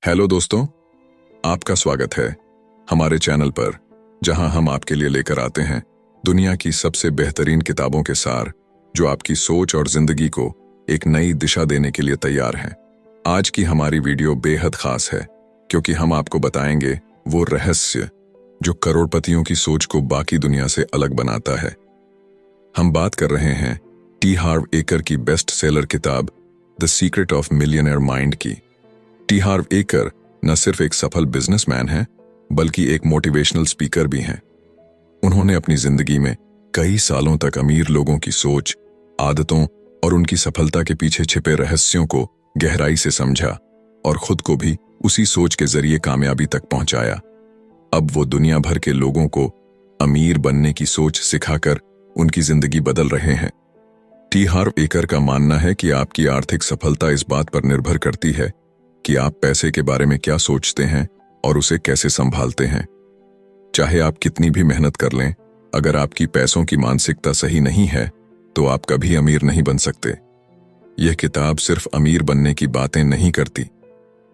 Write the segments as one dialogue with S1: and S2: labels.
S1: Hello दोस्तों, आपका स्वागत है हमारे चैनल पर, जहां हम आपके लिए लेकर आते हैं दुनिया की सबसे बेहतरीन किताबों के सार, जो आपकी सोच और जिंदगी को एक नई दिशा देने के लिए तैयार हैं। आज की हमारी वीडियो बेहद खास है, क्योंकि हम आपको बताएंगे वो रहस्य जो करोड़पतियों की सोच को बाकी दुनिया से अलग बनाता है। हम बात कर रहे हैं टी हार्व एकर की बेस्ट सेलर किताब the secret of millionaire mind की। टी हार्व एकर न सिर्फ एक सफल बिजनेसमैन हैं, बल्कि एक मोटिवेशनल स्पीकर भी हैं। उन्होंने अपनी जिंदगी में कई सालों तक अमीर लोगों की सोच, आदतों और उनकी सफलता के पीछे छिपे रहस्यों को गहराई से समझा और खुद को भी उसी सोच के जरिए कामयाबी तक पहुंचाया। अब वो दुनिया भर के लोगों को अमीर बनने की सोच सिखाकर उनकी जिंदगी बदल रहे हैं। टी हार्व एकर का मानना है कि आपकी आर्थिक सफलता इस बात पर निर्भर करती है कि आप पैसे के बारे में क्या सोचते हैं और उसे कैसे संभालते हैं। चाहे आप कितनी भी मेहनत कर लें, अगर आपकी पैसों की मानसिकता सही नहीं है तो आप कभी अमीर नहीं बन सकते। यह किताब सिर्फ अमीर बनने की बातें नहीं करती,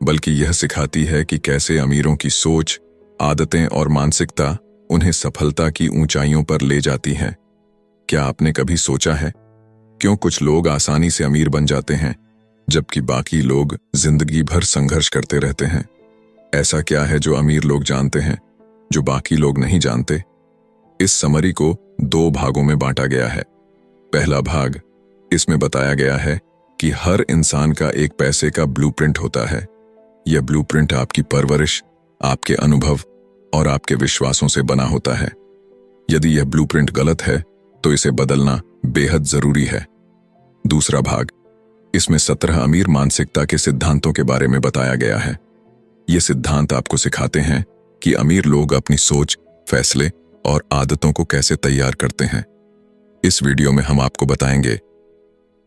S1: बल्कि यह सिखाती है कि कैसे अमीरों की सोच, आदतें और मानसिकता उन्हें सफलता की ऊंचाइयों पर ले जाती हैं। क्या आपने कभी सोचा है क्यों कुछ लोग आसानी से अमीर बन जाते हैं जबकि बाकी लोग जिंदगी भर संघर्ष करते रहते हैं? ऐसा क्या है जो अमीर लोग जानते हैं जो बाकी लोग नहीं जानते? इस समरी को 2 भागों में बांटा गया है। पहला भाग, इसमें बताया गया है कि हर इंसान का एक पैसे का ब्लूप्रिंट होता है। यह ब्लूप्रिंट आपकी परवरिश, आपके अनुभव और आपके विश्वासों से बना होता है। यदि यह ब्लूप्रिंट गलत है तो इसे बदलना बेहद जरूरी है। दूसरा भाग, इसमें 17 अमीर मानसिकता के सिद्धांतों के बारे में बताया गया है। ये सिद्धांत आपको सिखाते हैं कि अमीर लोग अपनी सोच, फैसले और आदतों को कैसे तैयार करते हैं। इस वीडियो में हम आपको बताएंगे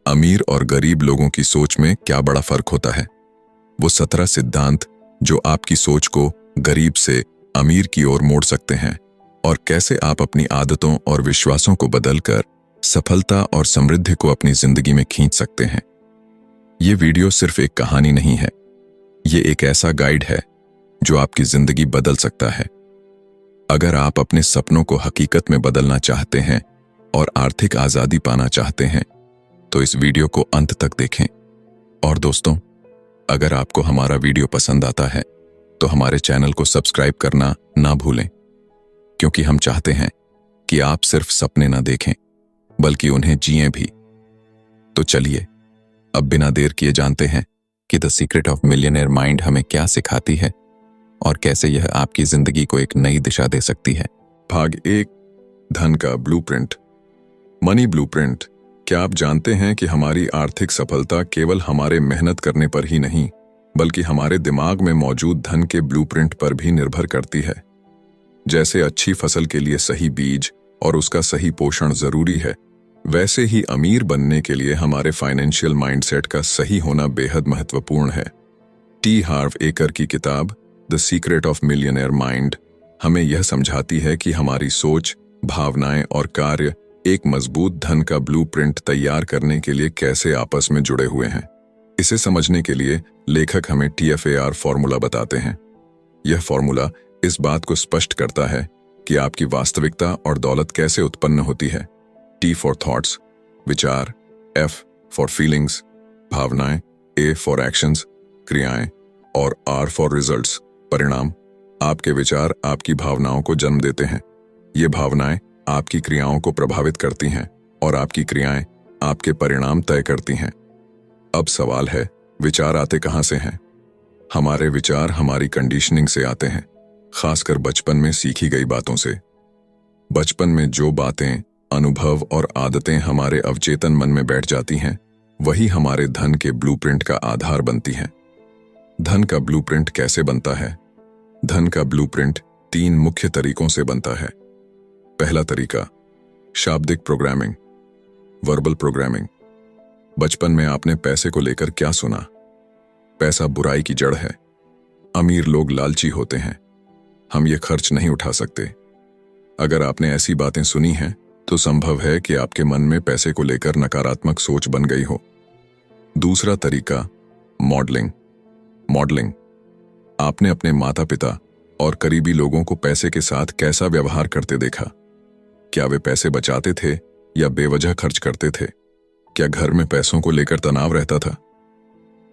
S1: अमीर और गरीब लोगों की सोच में क्या बड़ा फर्क होता है, वो 17 सिद्धांत जो आपकी सोच को गरीब से अमीर की ओर मोड़ सकते हैं, और कैसे आप अपनी आदतों और विश्वासों को बदलकर सफलता और समृद्धि को अपनी जिंदगी में खींच सकते हैं। ये वीडियो सिर्फ एक कहानी नहीं है, ये एक ऐसा गाइड है जो आपकी जिंदगी बदल सकता है। अगर आप अपने सपनों को हकीकत में बदलना चाहते हैं और आर्थिक आजादी पाना चाहते हैं तो इस वीडियो को अंत तक देखें। और दोस्तों, अगर आपको हमारा वीडियो पसंद आता है तो हमारे चैनल को सब्सक्राइब करना ना भूलें, क्योंकि हम चाहते हैं कि आप सिर्फ सपने ना देखें बल्कि उन्हें जिएं भी। तो चलिए अब बिना देर किए जानते हैं कि the secret of millionaire mind हमें क्या सिखाती है और कैसे यह आपकी जिंदगी को एक नई दिशा दे सकती है। भाग 1, धन का ब्लूप्रिंट। Money blueprint. क्या आप जानते हैं कि हमारी आर्थिक सफलता केवल हमारे मेहनत करने पर ही नहीं, बल्कि हमारे दिमाग में मौजूद धन के ब्लूप्रिंट पर भी निर्भर करती है। जैसे अच्छी फसल के लिए सही बीज और उसका सही पोषण जरूरी है, वैसे ही अमीर बनने के लिए हमारे फाइनेंशियल माइंडसेट का सही होना बेहद महत्वपूर्ण है। टी हार्व एकर की किताब the secret of millionaire mind हमें यह समझाती है कि हमारी सोच, भावनाएं और कार्य एक मजबूत धन का ब्लूप्रिंट तैयार करने के लिए कैसे आपस में जुड़े हुए हैं। इसे समझने के लिए लेखक हमें TFAR फॉर्मूला बताते हैं। यह फॉर्मूला इस बात को स्पष्ट करता है कि आपकी वास्तविकता और दौलत कैसे उत्पन्न होती है। T फॉर थॉट्स, विचार, F फॉर फीलिंग्स, भावनाएं, A फॉर एक्शंस, क्रियाएं, और R फॉर रिजल्ट्स, परिणाम। आपके विचार आपकी भावनाओं को जन्म देते हैं। ये भावनाएं आपकी क्रियाओं को प्रभावित करती हैं और आपकी क्रियाएं आपके परिणाम तय करती हैं। अब सवाल है, विचार आते कहां से हैं? हमारे विचार हमारी कंडीशनिंग से आते हैं, खासकर बचपन में सीखी गई बातों से। बचपन में जो बातें, अनुभव और आदतें हमारे अवचेतन मन में बैठ जाती हैं, वही हमारे धन के ब्लूप्रिंट का आधार बनती हैं। धन का ब्लूप्रिंट कैसे बनता है? धन का ब्लूप्रिंट 3 मुख्य तरीकों से बनता है। पहला तरीका, शाब्दिक प्रोग्रामिंग, वर्बल प्रोग्रामिंग। बचपन में आपने पैसे को लेकर क्या सुना? पैसा बुराई की जड़ है, अमीर लोग लालची होते हैं, हम ये खर्च नहीं उठा सकते। अगर आपने ऐसी बातें सुनी हैं तो संभव है कि आपके मन में पैसे को लेकर नकारात्मक सोच बन गई हो। दूसरा तरीका, मॉडलिंग। आपने अपने माता पिता और करीबी लोगों को पैसे के साथ कैसा व्यवहार करते देखा? क्या वे पैसे बचाते थे या बेवजह खर्च करते थे? क्या घर में पैसों को लेकर तनाव रहता था?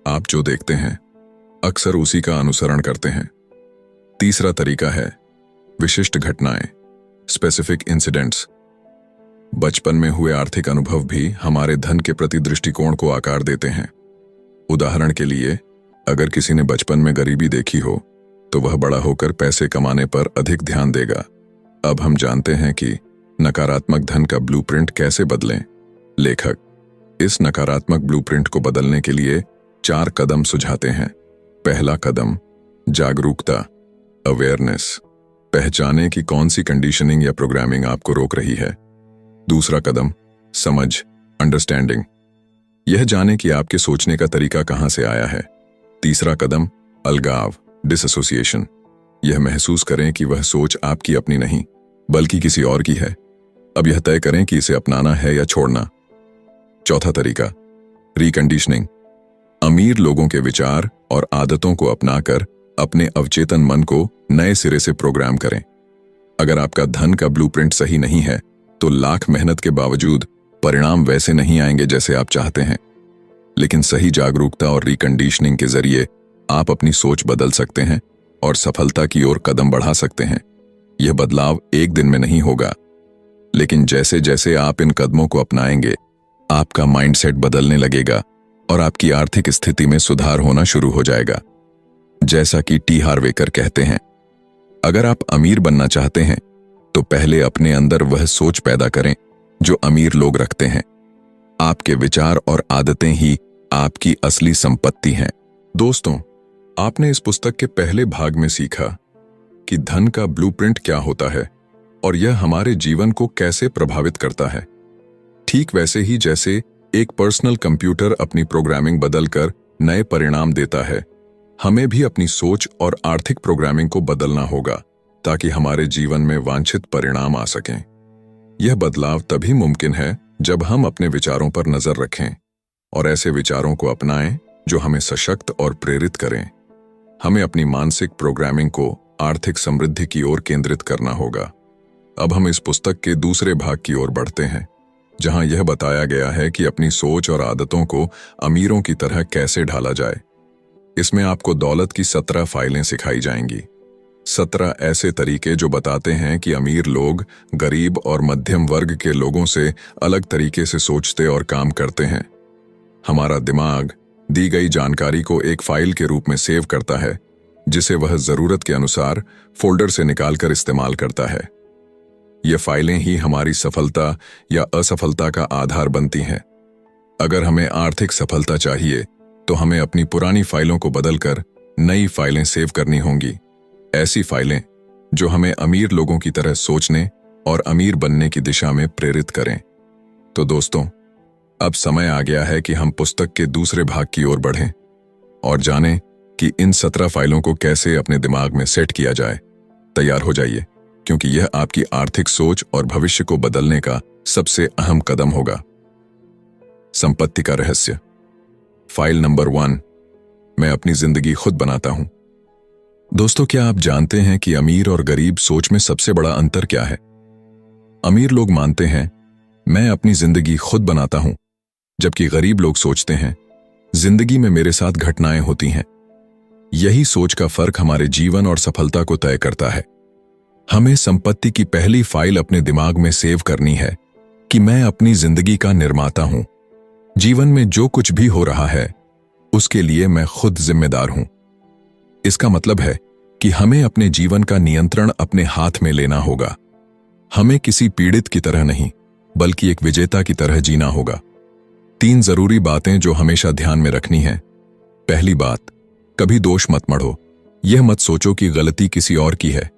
S1: आप जो देखते हैं अक्सर उसी का अनुसरण करते हैं। तीसरा तरीका है विशिष्ट घटनाएं, स्पेसिफिक इंसिडेंट्स। बचपन में हुए आर्थिक अनुभव भी हमारे धन के प्रति दृष्टिकोण को आकार देते हैं। उदाहरण के लिए, अगर किसी ने बचपन में गरीबी देखी हो तो वह बड़ा होकर पैसे कमाने पर अधिक ध्यान देगा। अब हम जानते हैं कि नकारात्मक धन का ब्लूप्रिंट कैसे बदलें। लेखक इस नकारात्मक ब्लूप्रिंट को बदलने के लिए 4 कदम सुझाते हैं। पहला कदम, जागरूकता, अवेयरनेस। पहचानें कि कौन सी कंडीशनिंग या प्रोग्रामिंग आपको रोक रही है। दूसरा कदम, समझ, अंडरस्टैंडिंग। यह जाने कि आपके सोचने का तरीका कहां से आया है। तीसरा कदम, अलगाव, डिसएसोसिएशन। यह महसूस करें कि वह सोच आपकी अपनी नहीं बल्कि किसी और की है। अब यह तय करें कि इसे अपनाना है या छोड़ना। चौथा तरीका, रिकंडीशनिंग। अमीर लोगों के विचार और आदतों को अपनाकर अपने अवचेतन मन को नए सिरे से प्रोग्राम करें। अगर आपका धन का ब्लूप्रिंट सही नहीं है तो लाख मेहनत के बावजूद परिणाम वैसे नहीं आएंगे जैसे आप चाहते हैं। लेकिन सही जागरूकता और रिकंडीशनिंग के जरिए आप अपनी सोच बदल सकते हैं और सफलता की ओर कदम बढ़ा सकते हैं। यह बदलाव एक दिन में नहीं होगा, लेकिन जैसे जैसे आप इन कदमों को अपनाएंगे, आपका माइंडसेट बदलने लगेगा और आपकी आर्थिक स्थिति में सुधार होना शुरू हो जाएगा। जैसा कि टी हार्वेकर कहते हैं, अगर आप अमीर बनना चाहते हैं तो पहले अपने अंदर वह सोच पैदा करें जो अमीर लोग रखते हैं। आपके विचार और आदतें ही आपकी असली संपत्ति हैं। दोस्तों, आपने इस पुस्तक के पहले भाग में सीखा कि धन का ब्लूप्रिंट क्या होता है और यह हमारे जीवन को कैसे प्रभावित करता है। ठीक वैसे ही जैसे एक पर्सनल कंप्यूटर अपनी प्रोग्रामिंग बदलकर नए परिणाम देता है, हमें भी अपनी सोच और आर्थिक प्रोग्रामिंग को बदलना होगा ताकि हमारे जीवन में वांछित परिणाम आ सकें। यह बदलाव तभी मुमकिन है जब हम अपने विचारों पर नजर रखें और ऐसे विचारों को अपनाएं जो हमें सशक्त और प्रेरित करें। हमें अपनी मानसिक प्रोग्रामिंग को आर्थिक समृद्धि की ओर केंद्रित करना होगा। अब हम इस पुस्तक के दूसरे भाग की ओर बढ़ते हैं, जहां यह बताया गया है कि अपनी सोच और आदतों को अमीरों की तरह कैसे ढाला जाए। इसमें आपको दौलत की 17 फाइलें सिखाई जाएंगी। 17 ऐसे तरीके जो बताते हैं कि अमीर लोग गरीब और मध्यम वर्ग के लोगों से अलग तरीके से सोचते और काम करते हैं। हमारा दिमाग दी गई जानकारी को एक फाइल के रूप में सेव करता है, जिसे वह जरूरत के अनुसार फोल्डर से निकालकर इस्तेमाल करता है। ये फाइलें ही हमारी सफलता या असफलता का आधार बनती हैं। अगर हमें आर्थिक सफलता चाहिए तो हमें अपनी पुरानी फाइलों को बदलकर नई फाइलें सेव करनी होंगी। ऐसी फाइलें जो हमें अमीर लोगों की तरह सोचने और अमीर बनने की दिशा में प्रेरित करें। तो दोस्तों, अब समय आ गया है कि हम पुस्तक के दूसरे भाग की ओर बढ़ें और जानें कि इन 17 फाइलों को कैसे अपने दिमाग में सेट किया जाए। तैयार हो जाइए, क्योंकि यह आपकी आर्थिक सोच और भविष्य को बदलने का सबसे अहम कदम होगा। संपत्ति का रहस्य। फाइल नंबर 1, मैं अपनी जिंदगी खुद बनाता हूं। दोस्तों, क्या आप जानते हैं कि अमीर और गरीब सोच में सबसे बड़ा अंतर क्या है? अमीर लोग मानते हैं मैं अपनी जिंदगी खुद बनाता हूं, जबकि गरीब लोग सोचते हैं जिंदगी में मेरे साथ घटनाएं होती हैं। यही सोच का फर्क हमारे जीवन और सफलता को तय करता है। हमें संपत्ति की पहली फाइल अपने दिमाग में सेव करनी है कि मैं अपनी जिंदगी का निर्माता हूं। जीवन में जो कुछ भी हो रहा है उसके लिए मैं खुद जिम्मेदार हूं। इसका मतलब है कि हमें अपने जीवन का नियंत्रण अपने हाथ में लेना होगा। हमें किसी पीड़ित की तरह नहीं, बल्कि एक विजेता की तरह जीना होगा। 3 जरूरी बातें जो हमेशा ध्यान में रखनी है। पहली बात, कभी दोष मत मढ़ो। यह मत सोचो कि गलती किसी और की है,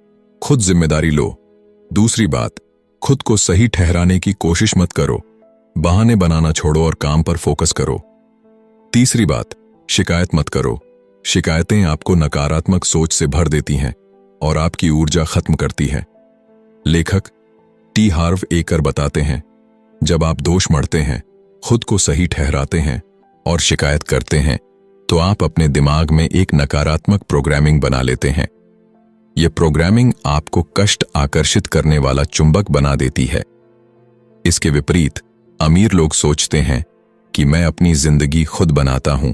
S1: खुद जिम्मेदारी लो। दूसरी बात, खुद को सही ठहराने की कोशिश मत करो, बहाने बनाना छोड़ो और काम पर फोकस करो। तीसरी बात, शिकायत मत करो। शिकायतें आपको नकारात्मक सोच से भर देती हैं और आपकी ऊर्जा खत्म करती है। लेखक टी हार्व एकर बताते हैं, जब आप दोष मढ़ते हैं, खुद को सही ठहराते हैं और शिकायत करते हैं, तो आप अपने दिमाग में एक नकारात्मक प्रोग्रामिंग बना लेते हैं। यह प्रोग्रामिंग आपको कष्ट आकर्षित करने वाला चुंबक बना देती है। इसके विपरीत अमीर लोग सोचते हैं कि मैं अपनी जिंदगी खुद बनाता हूं।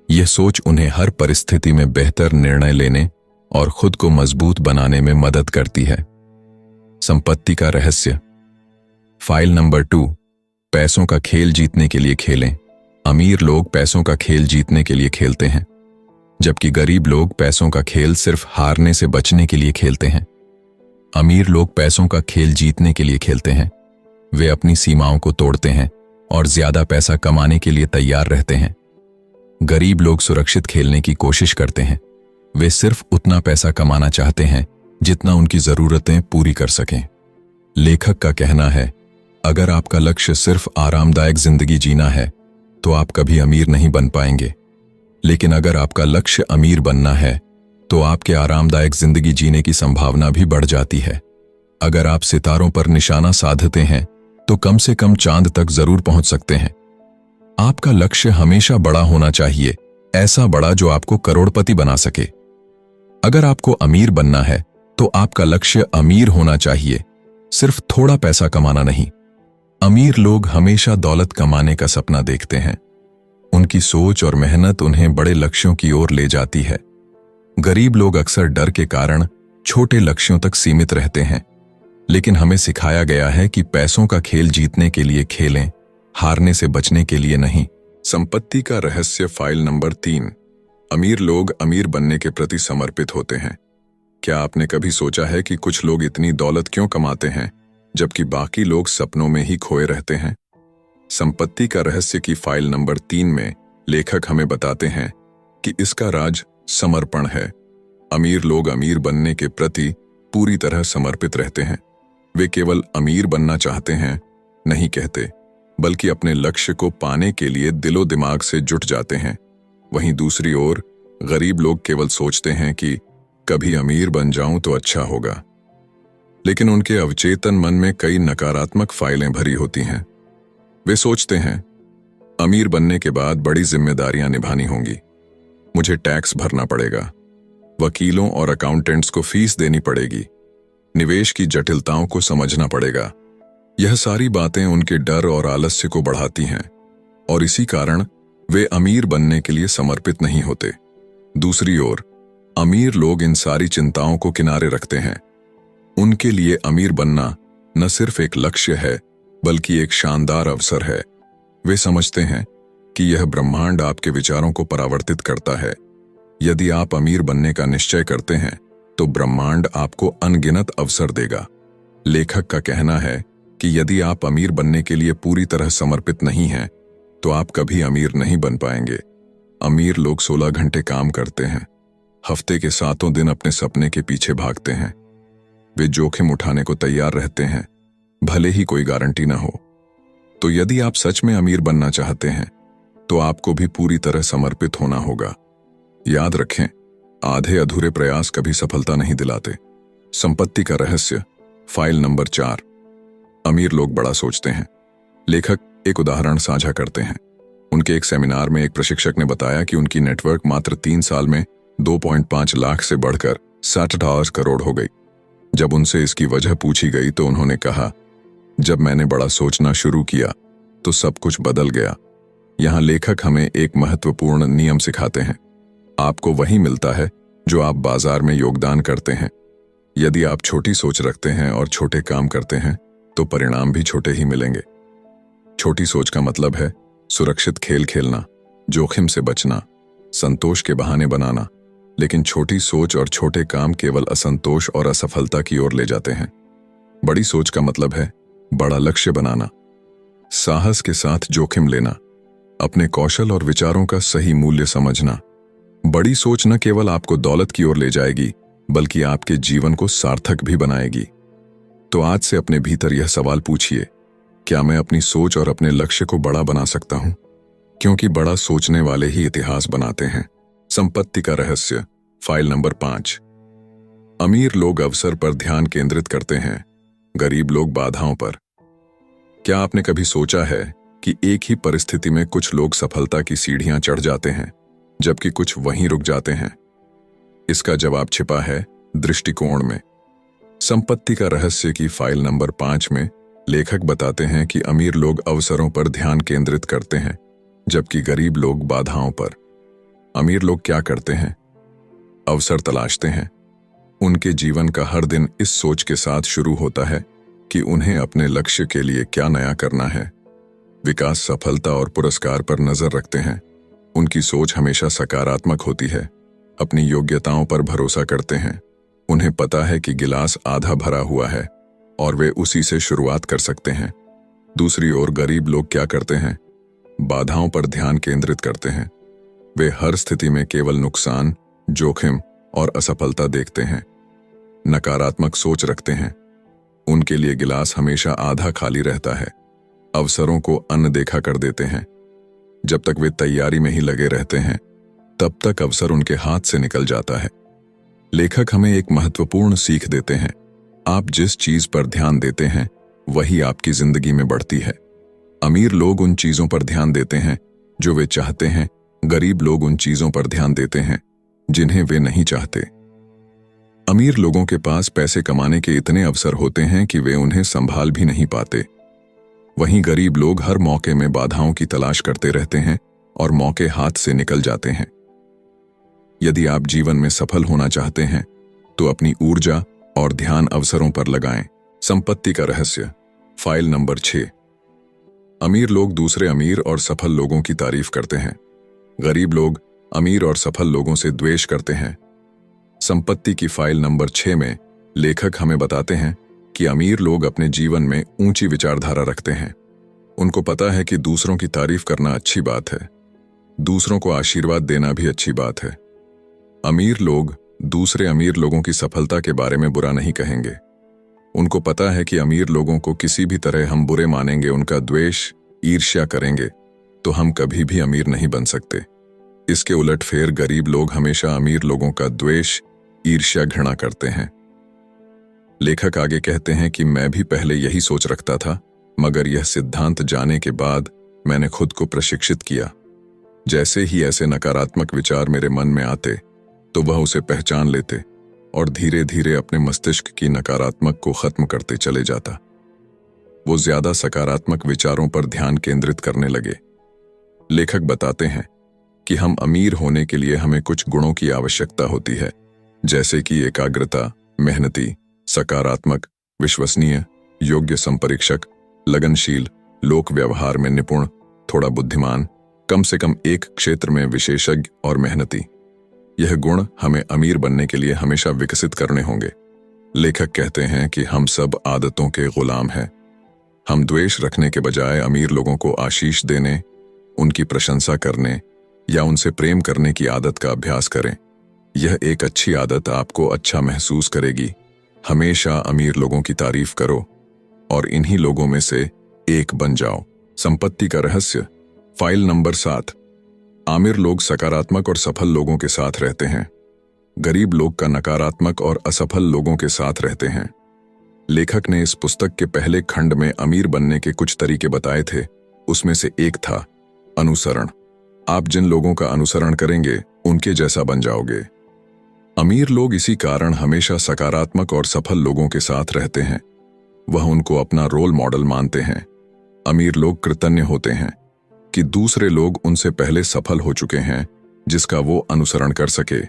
S1: यह सोच उन्हें हर परिस्थिति में बेहतर निर्णय लेने और खुद को मजबूत बनाने में मदद करती है। संपत्ति का रहस्य। फाइल नंबर 2, पैसों का खेल जीतने के लिए खेलें। अमीर लोग पैसों का खेल जीतने के लिए खेलते हैं, जबकि गरीब लोग पैसों का खेल सिर्फ हारने से बचने के लिए खेलते हैं। अमीर लोग पैसों का खेल जीतने के लिए खेलते हैं। वे अपनी सीमाओं को तोड़ते हैं और ज्यादा पैसा कमाने के लिए तैयार रहते हैं। गरीब लोग सुरक्षित खेलने की कोशिश करते हैं। वे सिर्फ उतना पैसा कमाना चाहते हैं जितना उनकी जरूरतें पूरी कर सकें। लेखक का कहना है, अगर आपका लक्ष्य सिर्फ आरामदायक जिंदगी जीना है तो आप कभी अमीर नहीं बन पाएंगे, लेकिन अगर आपका लक्ष्य अमीर बनना है तो आपके आरामदायक जिंदगी जीने की संभावना भी बढ़ जाती है। अगर आप सितारों पर निशाना साधते हैं तो कम से कम चांद तक जरूर पहुंच सकते हैं। आपका लक्ष्य हमेशा बड़ा होना चाहिए, ऐसा बड़ा जो आपको करोड़पति बना सके। अगर आपको अमीर बनना है तो आपका लक्ष्य अमीर होना चाहिए, सिर्फ थोड़ा पैसा कमाना नहीं। अमीर लोग हमेशा दौलत कमाने का सपना देखते हैं। उनकी सोच और मेहनत उन्हें बड़े लक्ष्यों की ओर ले जाती है। गरीब लोग अक्सर डर के कारण छोटे लक्ष्यों तक सीमित रहते हैं, लेकिन हमें सिखाया गया है कि पैसों का खेल जीतने के लिए खेलें, हारने से बचने के लिए नहीं। संपत्ति का रहस्य। फाइल नंबर 3, अमीर लोग अमीर बनने के प्रति समर्पित होते हैं। क्या आपने कभी सोचा है कि कुछ लोग इतनी दौलत क्यों कमाते हैं जबकि बाकी लोग सपनों में ही खोए रहते हैं? संपत्ति का रहस्य की फाइल नंबर 3 में लेखक हमें बताते हैं कि इसका राज समर्पण है। अमीर लोग अमीर बनने के प्रति पूरी तरह समर्पित रहते हैं। वे केवल अमीर बनना चाहते हैं नहीं कहते, बल्कि अपने लक्ष्य को पाने के लिए दिलो दिमाग से जुट जाते हैं। वहीं दूसरी ओर गरीब लोग केवल सोचते हैं कि कभी अमीर बन जाऊं तो अच्छा होगा, लेकिन उनके अवचेतन मन में कई नकारात्मक फाइलें भरी होती हैं। वे सोचते हैं, अमीर बनने के बाद बड़ी जिम्मेदारियां निभानी होंगी, मुझे टैक्स भरना पड़ेगा, वकीलों और अकाउंटेंट्स को फीस देनी पड़ेगी, निवेश की जटिलताओं को समझना पड़ेगा। यह सारी बातें उनके डर और आलस्य को बढ़ाती हैं और इसी कारण वे अमीर बनने के लिए समर्पित नहीं होते। दूसरी ओर अमीर लोग इन सारी चिंताओं को किनारे रखते हैं। उनके लिए अमीर बनना न सिर्फ एक लक्ष्य है बल्कि एक शानदार अवसर है। वे समझते हैं कि यह ब्रह्मांड आपके विचारों को परावर्तित करता है। यदि आप अमीर बनने का निश्चय करते हैं तो ब्रह्मांड आपको अनगिनत अवसर देगा। लेखक का कहना है कि यदि आप अमीर बनने के लिए पूरी तरह समर्पित नहीं हैं तो आप कभी अमीर नहीं बन पाएंगे। अमीर लोग 16 घंटे काम करते हैं, हफ्ते के 7 दिन अपने सपने के पीछे भागते हैं। वे जोखिम उठाने को तैयार रहते हैं, भले ही कोई गारंटी न हो। तो यदि आप सच में अमीर बनना चाहते हैं तो आपको भी पूरी तरह समर्पित होना होगा। याद रखें, आधे अधूरे प्रयास कभी सफलता नहीं दिलाते। संपत्ति का रहस्य। फाइल नंबर 4, अमीर लोग बड़ा सोचते हैं। लेखक एक उदाहरण साझा करते हैं। उनके एक सेमिनार में एक प्रशिक्षक ने बताया कि उनकी नेटवर्क मात्र 3 साल में 2.5 लाख से बढ़कर $60 करोड़ हो गई। जब उनसे इसकी वजह पूछी गई तो उन्होंने कहा, जब मैंने बड़ा सोचना शुरू किया तो सब कुछ बदल गया। यहाँ लेखक हमें एक महत्वपूर्ण नियम सिखाते हैं। आपको वही मिलता है जो आप बाजार में योगदान करते हैं। यदि आप छोटी सोच रखते हैं और छोटे काम करते हैं तो परिणाम भी छोटे ही मिलेंगे। छोटी सोच का मतलब है सुरक्षित खेल खेलना, जोखिम से बचना, संतोष के बहाने बनाना। लेकिन छोटी सोच और छोटे काम केवल असंतोष और असफलता की ओर ले जाते हैं। बड़ी सोच का मतलब है बड़ा लक्ष्य बनाना, साहस के साथ जोखिम लेना, अपने कौशल और विचारों का सही मूल्य समझना। बड़ी सोच न केवल आपको दौलत की ओर ले जाएगी बल्कि आपके जीवन को सार्थक भी बनाएगी। तो आज से अपने भीतर यह सवाल पूछिए, क्या मैं अपनी सोच और अपने लक्ष्य को बड़ा बना सकता हूं? क्योंकि बड़ा सोचने वाले ही इतिहास बनाते हैं। संपत्ति का रहस्य। फाइल नंबर 5, अमीर लोग अवसर पर ध्यान केंद्रित करते हैं, गरीब लोग बाधाओं पर। क्या आपने कभी सोचा है कि एक ही परिस्थिति में कुछ लोग सफलता की सीढ़ियां चढ़ जाते हैं जबकि कुछ वहीं रुक जाते हैं। इसका जवाब छिपा है दृष्टिकोण में। संपत्ति का रहस्य की फाइल नंबर 5 में लेखक बताते हैं कि अमीर लोग अवसरों पर ध्यान केंद्रित करते हैं, जबकि गरीब लोग बाधाओं पर। अमीर लोग क्या करते हैं? अवसर तलाशते हैं। उनके जीवन का हर दिन इस सोच के साथ शुरू होता है कि उन्हें अपने लक्ष्य के लिए क्या नया करना है। विकास, सफलता और पुरस्कार पर नजर रखते हैं। उनकी सोच हमेशा सकारात्मक होती है। अपनी योग्यताओं पर भरोसा करते हैं। उन्हें पता है कि गिलास आधा भरा हुआ है और वे उसी से शुरुआत कर सकते हैं। दूसरी ओर गरीब लोग क्या करते हैं? बाधाओं पर ध्यान केंद्रित करते हैं। वे हर स्थिति में केवल नुकसान, जोखिम और असफलता देखते हैं। नकारात्मक सोच रखते हैं। उनके लिए गिलास हमेशा आधा खाली रहता है। अवसरों को अनदेखा कर देते हैं। जब तक वे तैयारी में ही लगे रहते हैं, तब तक अवसर उनके हाथ से निकल जाता है। लेखक हमें एक महत्वपूर्ण सीख देते हैं। आप जिस चीज पर ध्यान देते हैं, वही आपकी जिंदगी में बढ़ती है। अमीर लोग उन चीजों पर ध्यान देते हैं जो वे चाहते हैं। गरीब लोग उन चीजों पर ध्यान देते हैं जिन्हें वे नहीं चाहते। अमीर लोगों के पास पैसे कमाने के इतने अवसर होते हैं कि वे उन्हें संभाल भी नहीं पाते। वहीं गरीब लोग हर मौके में बाधाओं की तलाश करते रहते हैं और मौके हाथ से निकल जाते हैं। यदि आप जीवन में सफल होना चाहते हैं, तो अपनी ऊर्जा और ध्यान अवसरों पर लगाएं। संपत्ति का रहस्य, फाइल नंबर 6। अमीर लोग दूसरे अमीर और सफल लोगों की तारीफ करते हैं। गरीब लोग अमीर और सफल लोगों से द्वेष करते हैं। संपत्ति की फाइल नंबर 6 में लेखक हमें बताते हैं कि अमीर लोग अपने जीवन में ऊंची विचारधारा रखते हैं। उनको पता है कि दूसरों की तारीफ करना अच्छी बात है। दूसरों को आशीर्वाद देना भी अच्छी बात है। अमीर लोग दूसरे अमीर लोगों की सफलता के बारे में बुरा नहीं कहेंगे। उनको पता है कि अमीर लोगों को किसी भी तरह हम बुरे मानेंगे, उनका द्वेष, ईर्ष्या करेंगे, तो हम कभी भी अमीर नहीं बन सकते। इसके उलट फेर गरीब लोग हमेशा अमीर लोगों का द्वेष, ईर्ष्या, घृणा करते हैं। लेखक आगे कहते हैं कि मैं भी पहले यही सोच रखता था, मगर यह सिद्धांत जाने के बाद मैंने खुद को प्रशिक्षित किया। जैसे ही ऐसे नकारात्मक विचार मेरे मन में आते, तो वह उसे पहचान लेते और धीरे धीरे अपने मस्तिष्क की नकारात्मक को खत्म करते चले जाता। वो ज्यादा सकारात्मक विचारों पर ध्यान केंद्रित करने लगे। लेखक बताते हैं कि हम अमीर होने के लिए हमें कुछ गुणों की आवश्यकता होती है, जैसे कि एकाग्रता, मेहनती, सकारात्मक, विश्वसनीय, योग्य संपरीक्षक, लगनशील, लोक व्यवहार में निपुण, थोड़ा बुद्धिमान, कम से कम एक क्षेत्र में विशेषज्ञ और मेहनती। यह गुण हमें अमीर बनने के लिए हमेशा विकसित करने होंगे। लेखक कहते हैं कि हम सब आदतों के गुलाम हैं। हम द्वेष रखने के बजाय अमीर लोगों को आशीष देने, उनकी प्रशंसा करने या उनसे प्रेम करने की आदत का अभ्यास करें। यह एक अच्छी आदत आपको अच्छा महसूस करेगी। हमेशा अमीर लोगों की तारीफ करो और इन्हीं लोगों में से एक बन जाओ। संपत्ति का रहस्य, फाइल नंबर 7। आमिर लोग सकारात्मक और सफल लोगों के साथ रहते हैं। गरीब लोग का नकारात्मक और असफल लोगों के साथ रहते हैं। लेखक ने इस पुस्तक के पहले खंड में अमीर बनने के कुछ तरीके बताए थे। उसमें से एक था अनुसरण। आप जिन लोगों का अनुसरण करेंगे, उनके जैसा बन जाओगे। अमीर लोग इसी कारण हमेशा सकारात्मक और सफल लोगों के साथ रहते हैं। वह उनको अपना रोल मॉडल मानते हैं। अमीर लोग कृतज्ञ होते हैं कि दूसरे लोग उनसे पहले सफल हो चुके हैं, जिसका वो अनुसरण कर सके।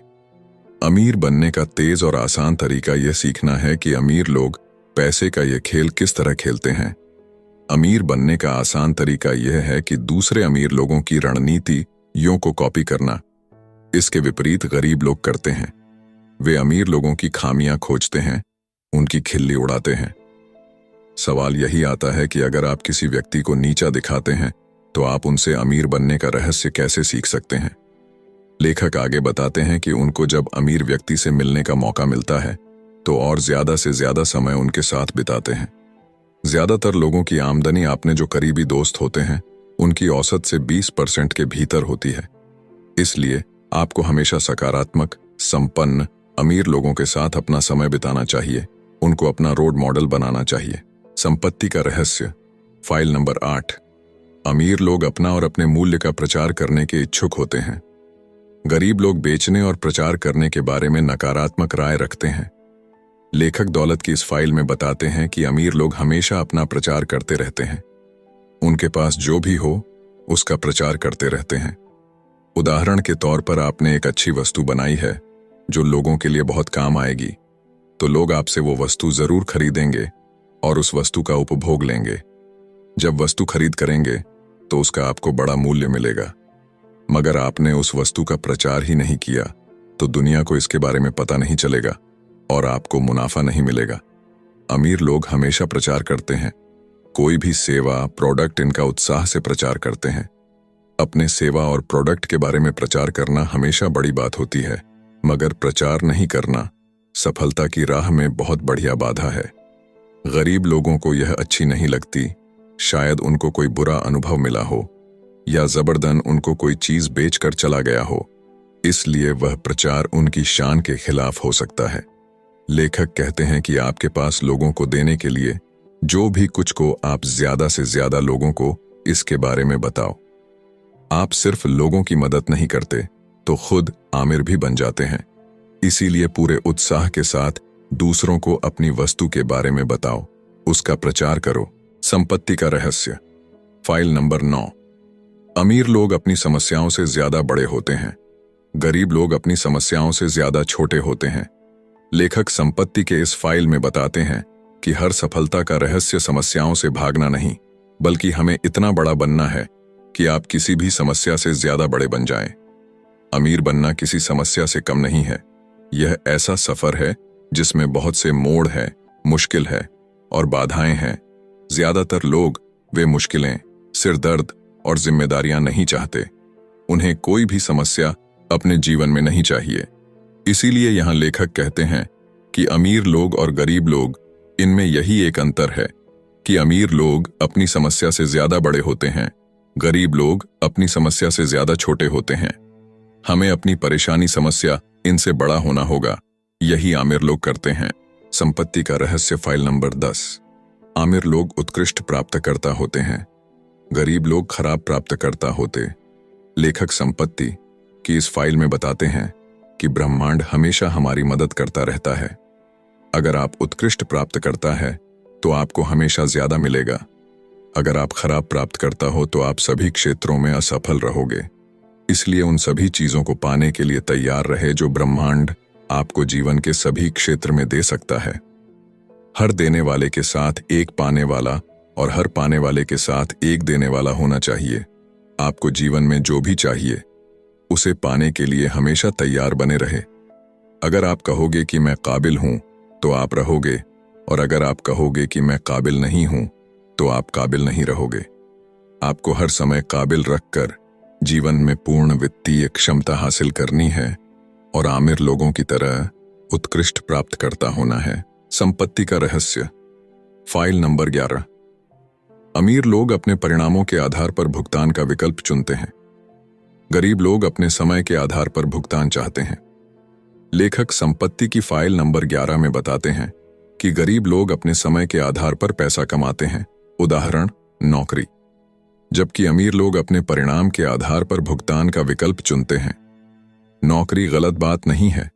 S1: अमीर बनने का तेज और आसान तरीका यह सीखना है कि अमीर लोग पैसे का यह खेल किस तरह खेलते हैं। अमीर बनने का आसान तरीका यह है कि दूसरे अमीर लोगों की रणनीतियों को कॉपी करना। इसके विपरीत गरीब लोग करते हैं। वे अमीर लोगों की खामियां खोजते हैं, उनकी खिल्ली उड़ाते हैं। सवाल यही आता है कि अगर आप किसी व्यक्ति को नीचा दिखाते हैं, तो आप उनसे अमीर बनने का रहस्य कैसे सीख सकते हैं। लेखक आगे बताते हैं कि उनको जब अमीर व्यक्ति से मिलने का मौका मिलता है, तो और ज्यादा से ज्यादा समय उनके साथ बिताते हैं। ज्यादातर लोगों की आमदनी अपने जो करीबी दोस्त होते हैं, उनकी औसत से 20% के भीतर होती है। इसलिए आपको हमेशा सकारात्मक, संपन्न, अमीर लोगों के साथ अपना समय बिताना चाहिए। उनको अपना रोल मॉडल बनाना चाहिए। संपत्ति का रहस्य, फाइल नंबर 8। अमीर लोग अपना और अपने मूल्य का प्रचार करने के इच्छुक होते हैं। गरीब लोग बेचने और प्रचार करने के बारे में नकारात्मक राय रखते हैं। लेखक दौलत की इस फाइल में बताते हैं कि अमीर लोग हमेशा अपना प्रचार करते रहते हैं। उनके पास जो भी हो उसका प्रचार करते रहते हैं। उदाहरण के तौर पर आपने एक अच्छी वस्तु बनाई है जो लोगों के लिए बहुत काम आएगी, तो लोग आपसे वो वस्तु जरूर खरीदेंगे और उस वस्तु का उपभोग लेंगे। जब वस्तु खरीद करेंगे तो उसका आपको बड़ा मूल्य मिलेगा। मगर आपने उस वस्तु का प्रचार ही नहीं किया तो दुनिया को इसके बारे में पता नहीं चलेगा और आपको मुनाफा नहीं मिलेगा। अमीर लोग हमेशा प्रचार करते हैं। कोई भी सेवा, प्रोडक्ट इनका उत्साह से प्रचार करते हैं। अपने सेवा और प्रोडक्ट के बारे में प्रचार करना हमेशा बड़ी बात होती है, मगर प्रचार नहीं करना सफलता की राह में बहुत बढ़िया बाधा है। गरीब लोगों को यह अच्छी नहीं लगती। शायद उनको कोई बुरा अनुभव मिला हो या जबरदन उनको कोई चीज बेचकर चला गया हो, इसलिए वह प्रचार उनकी शान के खिलाफ हो सकता है। लेखक कहते हैं कि आपके पास लोगों को देने के लिए जो भी कुछ को आप ज्यादा से ज्यादा लोगों को इसके बारे में बताओ। आप सिर्फ लोगों की मदद नहीं करते तो खुद आमिर भी बन जाते हैं। इसीलिए पूरे उत्साह के साथ दूसरों को अपनी वस्तु के बारे में बताओ, उसका प्रचार करो। संपत्ति का रहस्य, फाइल नंबर 9। अमीर लोग अपनी समस्याओं से ज्यादा बड़े होते हैं। गरीब लोग अपनी समस्याओं से ज्यादा छोटे होते हैं। लेखक संपत्ति के इस फाइल में बताते हैं कि हर सफलता का रहस्य समस्याओं से भागना नहीं, बल्कि हमें इतना बड़ा बनना है कि आप किसी भी समस्या से ज्यादा बड़े बन जाएं। अमीर बनना किसी समस्या से कम नहीं है। यह ऐसा सफर है जिसमें बहुत से मोड़ हैं, मुश्किल है और बाधाएं हैं। ज्यादातर लोग वे मुश्किलें, सिरदर्द और जिम्मेदारियां नहीं चाहते। उन्हें कोई भी समस्या अपने जीवन में नहीं चाहिए। इसीलिए यहां लेखक कहते हैं कि अमीर लोग और गरीब लोग, इनमें यही एक अंतर है कि अमीर लोग अपनी समस्या से ज्यादा बड़े होते हैं, गरीब लोग अपनी समस्या से ज्यादा छोटे होते हैं। हमें अपनी परेशानी, समस्या इनसे बड़ा होना होगा। यही आमिर लोग करते हैं। संपत्ति का रहस्य, फाइल नंबर 10। आमिर लोग उत्कृष्ट प्राप्तकर्ता होते हैं, गरीब लोग खराब प्राप्तकर्ता होते। लेखक संपत्ति की इस फाइल में बताते हैं कि ब्रह्मांड हमेशा हमारी मदद करता रहता है। अगर आप उत्कृष्ट प्राप्तकर्ता है तो आपको हमेशा ज्यादा मिलेगा। अगर आप खराब प्राप्तकर्ता हो तो आप सभी क्षेत्रों में असफल रहोगे। इसलिए उन सभी चीजों को पाने के लिए तैयार रहे जो ब्रह्मांड आपको जीवन के सभी क्षेत्र में दे सकता है। हर देने वाले के साथ एक पाने वाला और हर पाने वाले के साथ एक देने वाला होना चाहिए। आपको जीवन में जो भी चाहिए उसे पाने के लिए हमेशा तैयार बने रहे। अगर आप कहोगे कि मैं काबिल हूं तो आप रहोगे, और अगर आप कहोगे कि मैं काबिल नहीं हूं तो आप काबिल नहीं रहोगे। आपको हर समय काबिल रखकर जीवन में पूर्ण वित्तीय क्षमता हासिल करनी है और आमिर लोगों की तरह उत्कृष्ट प्राप्त करता होना है। संपत्ति का रहस्य, फाइल नंबर 11। अमीर लोग अपने परिणामों के आधार पर भुगतान का विकल्प चुनते हैं, गरीब लोग अपने समय के आधार पर भुगतान चाहते हैं। लेखक संपत्ति की फाइल नंबर 11 में बताते हैं कि गरीब लोग अपने समय के आधार पर पैसा कमाते हैं, उदाहरण नौकरी, जबकि अमीर लोग अपने परिणाम के आधार पर भुगतान का विकल्प चुनते हैं। नौकरी गलत बात नहीं है,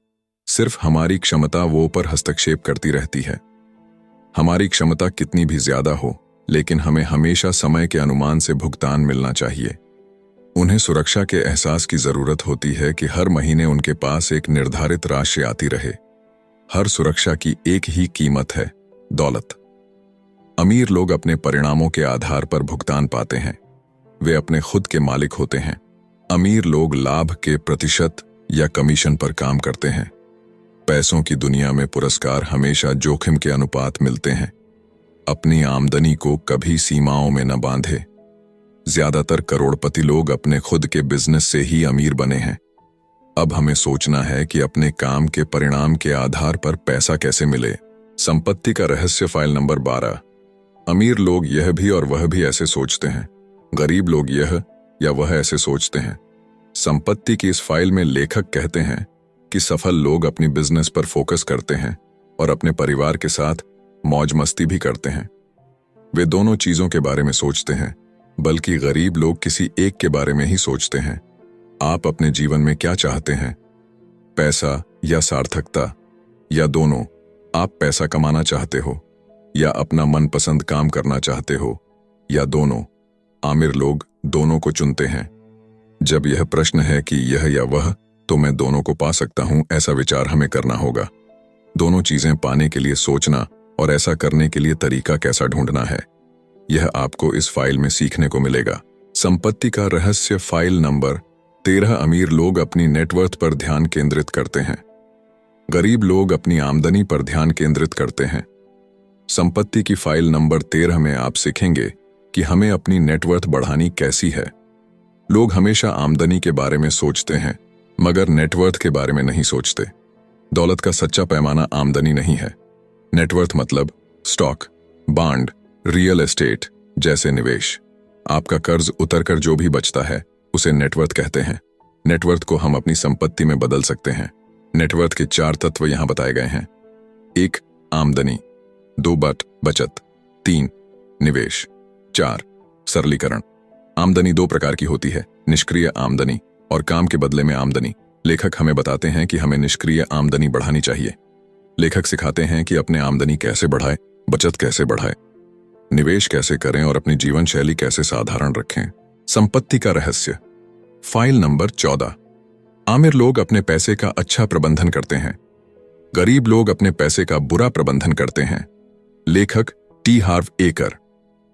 S1: सिर्फ हमारी क्षमता वो पर हस्तक्षेप करती रहती है। हमारी क्षमता कितनी भी ज्यादा हो, लेकिन हमें हमेशा समय के अनुमान से भुगतान मिलना चाहिए। उन्हें सुरक्षा के एहसास की जरूरत होती है कि हर महीने उनके पास एक निर्धारित राशि आती रहे। हर सुरक्षा की एक ही कीमत है, दौलत। अमीर लोग अपने परिणामों के आधार पर भुगतान पाते हैं। वे अपने खुद के मालिक होते हैं। अमीर लोग लाभ के प्रतिशत या कमीशन पर काम करते हैं। पैसों की दुनिया में पुरस्कार हमेशा जोखिम के अनुपात मिलते हैं। अपनी आमदनी को कभी सीमाओं में न बांधे। ज्यादातर करोड़पति लोग अपने खुद के बिजनेस से ही अमीर बने हैं। अब हमें सोचना है कि अपने काम के परिणाम के आधार पर पैसा कैसे मिले। संपत्ति का रहस्य, फाइल नंबर 12। अमीर लोग यह भी और वह भी ऐसे सोचते हैं, गरीब लोग यह या वह ऐसे सोचते हैं। संपत्ति की इस फाइल में लेखक कहते हैं कि सफल लोग अपनी बिजनेस पर फोकस करते हैं और अपने परिवार के साथ मौज मस्ती भी करते हैं। वे दोनों चीजों के बारे में सोचते हैं, बल्कि गरीब लोग किसी एक के बारे में ही सोचते हैं। आप अपने जीवन में क्या चाहते हैं? पैसा या सार्थकता, या दोनों? आप पैसा कमाना चाहते हो या अपना मनपसंद काम करना चाहते हो, या दोनों? आमिर लोग दोनों को चुनते हैं। जब यह प्रश्न है कि यह या वह, तो मैं दोनों को पा सकता हूं, ऐसा विचार हमें करना होगा। दोनों चीजें पाने के लिए सोचना और ऐसा करने के लिए तरीका कैसा ढूंढना है, यह आपको इस फाइल में सीखने को मिलेगा। संपत्ति का रहस्य, फाइल नंबर 13। अमीर लोग अपनी नेटवर्थ पर ध्यान केंद्रित करते हैं, गरीब लोग अपनी आमदनी पर ध्यान केंद्रित करते हैं। संपत्ति की फाइल नंबर 13 में आप सीखेंगे कि हमें अपनी नेटवर्थ बढ़ानी कैसी है। लोग हमेशा आमदनी के बारे में सोचते हैं, मगर नेटवर्थ के बारे में नहीं सोचते। दौलत का सच्चा पैमाना आमदनी नहीं है। नेटवर्थ मतलब स्टॉक, बॉन्ड, रियल एस्टेट जैसे निवेश। आपका कर्ज उतरकर जो भी बचता है उसे नेटवर्थ कहते हैं। नेटवर्थ को हम अपनी संपत्ति में बदल सकते हैं। नेटवर्थ के 4 तत्व यहां बताए गए हैं। 1. आमदनी, 2. बचत, 3. निवेश, 4. सरलीकरण। आमदनी 2 प्रकार की होती है, निष्क्रिय आमदनी और काम के बदले में आमदनी। लेखक हमें बताते हैं कि हमें निष्क्रिय आमदनी बढ़ानी चाहिए। लेखक सिखाते हैं कि अपने आमदनी कैसे बढ़ाएं, बचत कैसे बढ़ाएं, निवेश कैसे करें और अपनी जीवन शैली कैसे साधारण रखें। संपत्ति का रहस्य, फाइल नंबर 14। आमिर लोग अपने पैसे का अच्छा प्रबंधन करते हैं, गरीब लोग अपने पैसे का बुरा प्रबंधन करते हैं। लेखक टी हार्व एकर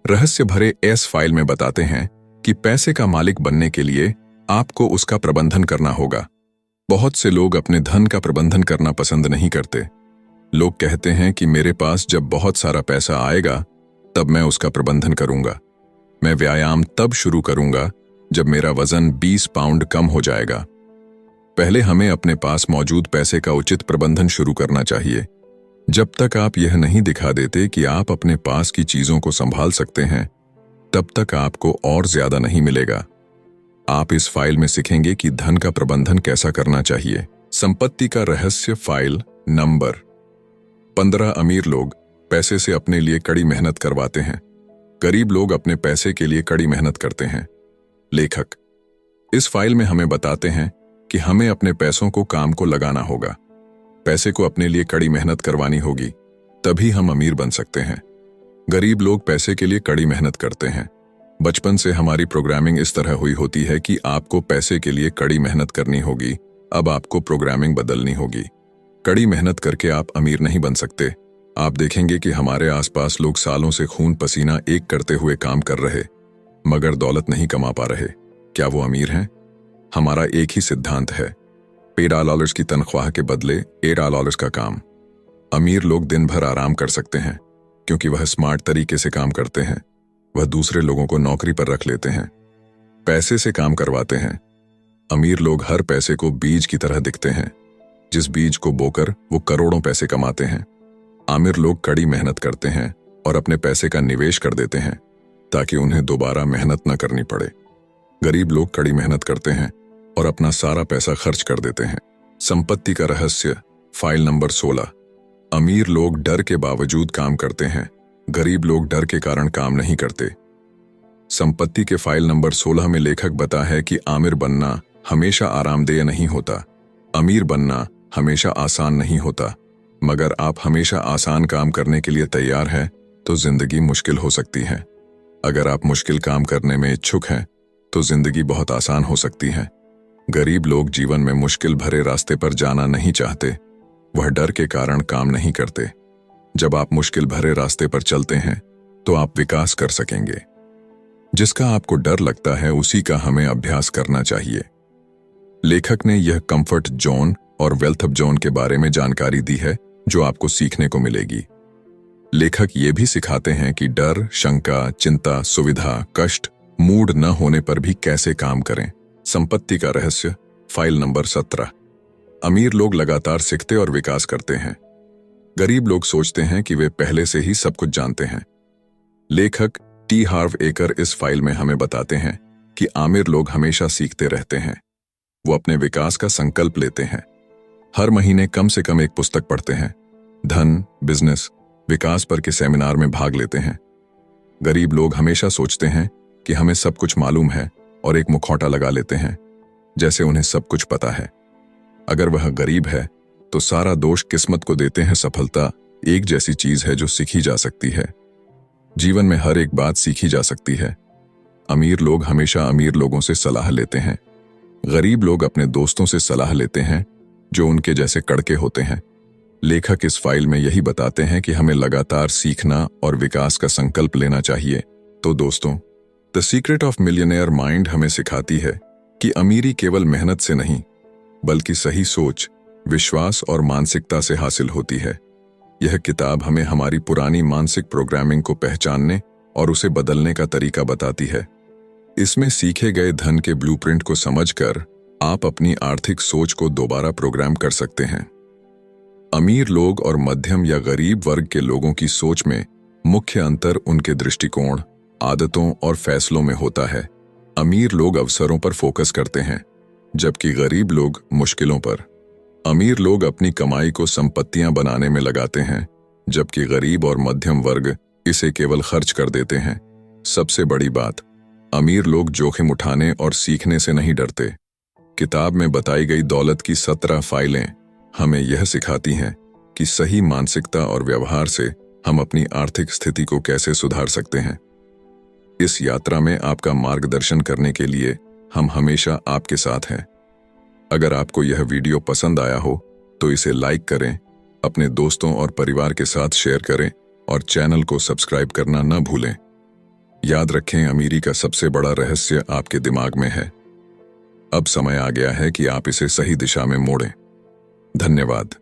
S1: रहस्य भरे इस फाइल में बताते हैं कि पैसे का मालिक बनने के लिए आपको उसका प्रबंधन करना होगा। बहुत से लोग अपने धन का प्रबंधन करना पसंद नहीं करते। लोग कहते हैं कि मेरे पास जब बहुत सारा पैसा आएगा तब मैं उसका प्रबंधन करूंगा। मैं व्यायाम तब शुरू करूंगा जब मेरा वजन 20 पाउंड कम हो जाएगा। पहले हमें अपने पास मौजूद पैसे का उचित प्रबंधन शुरू करना चाहिए। जब तक आप यह नहीं दिखा देते कि आप अपने पास की चीजों को संभाल सकते हैं, तब तक आपको और ज्यादा नहीं मिलेगा। आप इस फाइल में सीखेंगे कि धन का प्रबंधन कैसा करना चाहिए। संपत्ति का रहस्य, फाइल नंबर 15। अमीर लोग पैसे से अपने लिए कड़ी मेहनत करवाते हैं, गरीब लोग अपने पैसे के लिए कड़ी मेहनत करते हैं। लेखक इस फाइल में हमें बताते हैं कि हमें अपने पैसों को काम को लगाना होगा। पैसे को अपने लिए कड़ी मेहनत करवानी होगी, तभी हम अमीर बन सकते हैं। गरीब लोग पैसे के लिए कड़ी मेहनत करते हैं। बचपन से हमारी प्रोग्रामिंग इस तरह हुई होती है कि आपको पैसे के लिए कड़ी मेहनत करनी होगी। अब आपको प्रोग्रामिंग बदलनी होगी। कड़ी मेहनत करके आप अमीर नहीं बन सकते। आप देखेंगे कि हमारे आसपास लोग सालों से खून पसीना एक करते हुए काम कर रहे, मगर दौलत नहीं कमा पा रहे। क्या वो अमीर हैं? हमारा एक ही सिद्धांत है, $8 की तनख्वाह के बदले $8 का काम। अमीर लोग दिन भर आराम कर सकते हैं क्योंकि वह स्मार्ट तरीके से काम करते हैं। वह दूसरे लोगों को नौकरी पर रख लेते हैं, पैसे से काम करवाते हैं। अमीर लोग हर पैसे को बीज की तरह दिखते हैं, जिस बीज को बोकर वो करोड़ों पैसे कमाते हैं। आमिर लोग कड़ी मेहनत करते हैं और अपने पैसे का निवेश कर देते हैं ताकि उन्हें दोबारा मेहनत न करनी पड़े। गरीब लोग कड़ी मेहनत करते हैं और अपना सारा पैसा खर्च कर देते हैं। संपत्ति का रहस्य, फाइल नंबर 16। अमीर लोग डर के बावजूद काम करते हैं, गरीब लोग डर के कारण काम नहीं करते। संपत्ति के फाइल नंबर 16 में लेखक बता है कि आमिर बनना हमेशा आरामदेह नहीं होता, अमीर बनना हमेशा आसान नहीं होता। मगर आप हमेशा आसान काम करने के लिए तैयार हैं तो जिंदगी मुश्किल हो सकती है। अगर आप मुश्किल काम करने में इच्छुक हैं तो जिंदगी बहुत आसान हो सकती है। गरीब लोग जीवन में मुश्किल भरे रास्ते पर जाना नहीं चाहते, वह डर के कारण काम नहीं करते। जब आप मुश्किल भरे रास्ते पर चलते हैं तो आप विकास कर सकेंगे। जिसका आपको डर लगता है उसी का हमें अभ्यास करना चाहिए। लेखक ने यह कंफर्ट जोन और वेल्थ जोन के बारे में जानकारी दी है जो आपको सीखने को मिलेगी। लेखक ये भी सिखाते हैं कि डर, शंका, चिंता, सुविधा, कष्ट, मूड न होने पर भी कैसे काम करें। संपत्ति का रहस्य, फाइल नंबर 17। अमीर लोग लगातार सीखते और विकास करते हैं, गरीब लोग सोचते हैं कि वे पहले से ही सब कुछ जानते हैं। लेखक टी हार्व एकर इस फाइल में हमें बताते हैं कि आमिर लोग हमेशा सीखते रहते हैं। वो अपने विकास का संकल्प लेते हैं, हर महीने कम से कम एक पुस्तक पढ़ते हैं, धन, बिजनेस, विकास पर के सेमिनार में भाग लेते हैं। गरीब लोग हमेशा सोचते हैं कि हमें सब कुछ मालूम है और एक मुखौटा लगा लेते हैं। जैसे उन्हें सब कुछ पता है। अगर वह गरीब है तो सारा दोष किस्मत को देते हैं। सफलता एक जैसी चीज है जो सीखी जा सकती है। जीवन में हर एक बात सीखी जा सकती है। अमीर लोग हमेशा अमीर लोगों से सलाह लेते हैं। गरीब लोग अपने दोस्तों से सलाह लेते हैं जो उनके जैसे कड़के होते हैं। लेखक इस फाइल में यही बताते हैं कि हमें लगातार सीखना और विकास का संकल्प लेना चाहिए। तो दोस्तों, the secret of millionaire mind हमें सिखाती है कि अमीरी केवल मेहनत से नहीं, बल्कि सही सोच, विश्वास और मानसिकता से हासिल होती है। यह किताब हमें हमारी पुरानी मानसिक प्रोग्रामिंग को पहचानने और उसे बदलने का तरीका बताती है। इसमें सीखे गए धन के ब्लूप्रिंट को समझकर आप अपनी आर्थिक सोच को दोबारा प्रोग्राम कर सकते हैं। अमीर लोग और मध्यम या गरीब वर्ग के लोगों की सोच में मुख्य अंतर उनके दृष्टिकोण, आदतों और फैसलों में होता है। अमीर लोग अवसरों पर फोकस करते हैं, जबकि गरीब लोग मुश्किलों पर। अमीर लोग अपनी कमाई को संपत्तियां बनाने में लगाते हैं, जबकि गरीब और मध्यम वर्ग इसे केवल खर्च कर देते हैं। सबसे बड़ी बात, अमीर लोग जोखिम उठाने और सीखने से नहीं डरते। किताब में बताई गई दौलत की 17 फाइलें हमें यह सिखाती हैं कि सही मानसिकता और व्यवहार से हम अपनी आर्थिक स्थिति को कैसे सुधार सकते हैं। इस यात्रा में आपका मार्गदर्शन करने के लिए हम हमेशा आपके साथ हैं। अगर आपको यह वीडियो पसंद आया हो तो इसे लाइक करें, अपने दोस्तों और परिवार के साथ शेयर करें और चैनल को सब्सक्राइब करना न भूलें। याद रखें, अमीरी का सबसे बड़ा रहस्य आपके दिमाग में है। अब समय आ गया है कि आप इसे सही दिशा में मोड़ें। धन्यवाद।